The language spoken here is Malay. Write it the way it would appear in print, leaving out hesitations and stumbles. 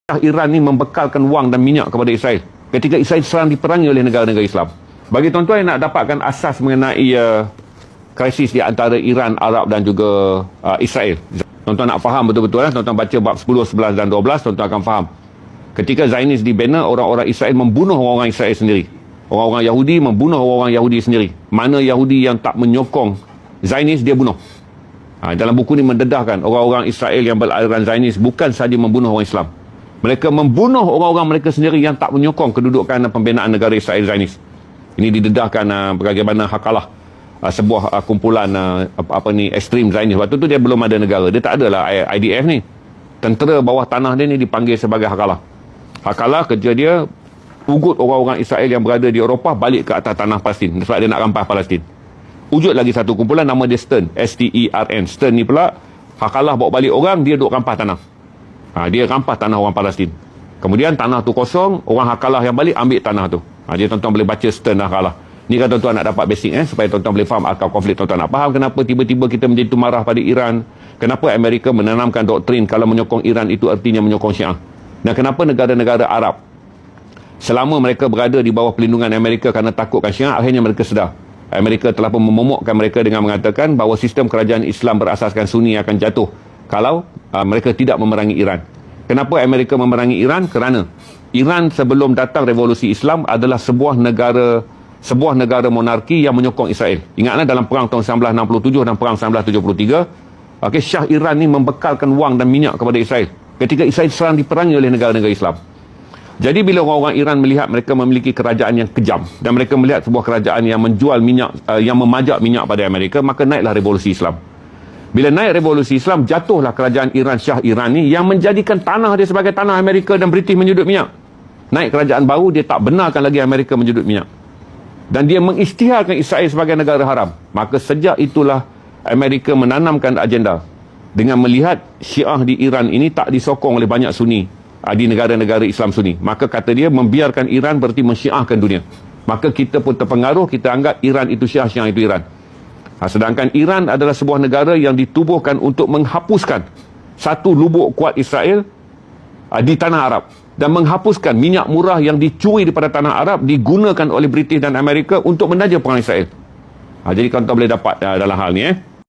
Iran ni membekalkan wang dan minyak kepada Israel ketika Israel serang diperangi oleh negara-negara Islam. Bagi tuan-tuan yang nak dapatkan asas mengenai krisis di antara Iran, Arab dan juga Israel, tuan-tuan nak faham betul-betul, tuan-tuan baca bab 10, 11 dan 12, tuan-tuan akan faham. Ketika Zionis dibina, orang-orang Israel membunuh orang-orang Israel sendiri. Orang-orang Yahudi membunuh orang-orang Yahudi sendiri. Mana Yahudi yang tak menyokong Zionis, dia bunuh. Dalam buku ni mendedahkan orang-orang Israel yang beraliran Zionis bukan sahaja membunuh orang Islam. Mereka membunuh orang-orang mereka sendiri yang tak menyokong kedudukan dan pembinaan negara Israel Zionis. Ini didedahkan bagaimana Hakalah, sebuah kumpulan ekstrim Zionis. Waktu tu dia belum ada negara. Dia tak adalah IDF ni. Tentera bawah tanah dia ni dipanggil sebagai Hakalah. Hakalah kerja dia ugut orang-orang Israel yang berada di Eropah balik ke atas tanah Palestin sebab dia nak rampas Palestin. Wujud lagi satu kumpulan nama dia Stern, S-T-E-R-N. Stern ni pula Hakalah bawa balik orang, dia duk rampas tanah. Dia rampas tanah orang Palestin. Kemudian tanah tu kosong, orang Hakalah yang balik ambil tanah tu. Dia tuan-tuan boleh baca Stern dan Hakalah. Ni kan tuan-tuan nak dapat basic supaya tuan-tuan boleh faham akar konflik. Tuan-tuan nak faham kenapa tiba-tiba kita menjadi marah pada Iran. Kenapa Amerika menanamkan doktrin kalau menyokong Iran itu artinya menyokong Syiah. Dan kenapa negara-negara Arab selama mereka berada di bawah pelindungan Amerika kerana takutkan Syiah, akhirnya mereka sedar. Amerika telah pun memomokkan mereka dengan mengatakan bahawa sistem kerajaan Islam berasaskan Sunni akan jatuh kalau mereka tidak memerangi Iran. Kenapa Amerika memerangi Iran? Kerana Iran sebelum datang revolusi Islam adalah sebuah negara monarki yang menyokong Israel. Ingatlah dalam perang tahun 1967 dan perang 1973, Syah Iran ni membekalkan wang dan minyak kepada Israel ketika Israel serang diperangi oleh negara-negara Islam. Jadi bila orang-orang Iran melihat mereka memiliki kerajaan yang kejam dan mereka melihat sebuah kerajaan yang menjual minyak, yang memajak minyak pada Amerika, maka naiklah revolusi Islam. Bila naik revolusi Islam, jatuhlah kerajaan Iran, Syah Iran ni yang menjadikan tanah dia sebagai tanah Amerika dan British menyudut minyak. Naik kerajaan baru, dia tak benarkan lagi Amerika menyudut minyak. Dan dia mengisytiharkan Israel sebagai negara haram. Maka sejak itulah Amerika menanamkan agenda dengan melihat Syiah di Iran ini tak disokong oleh banyak Sunni di negara-negara Islam Sunni. Maka kata dia, membiarkan Iran berarti mensyiahkan dunia. Maka kita pun terpengaruh, kita anggap Iran itu Syiah, Syiah itu Iran. Sedangkan Iran adalah sebuah negara yang ditubuhkan untuk menghapuskan satu lubuk kuat Israel di tanah Arab dan menghapuskan minyak murah yang dicuri daripada tanah Arab digunakan oleh British dan Amerika untuk menaja perang Israel. Jadi tuan-tuan boleh dapat dalam hal ni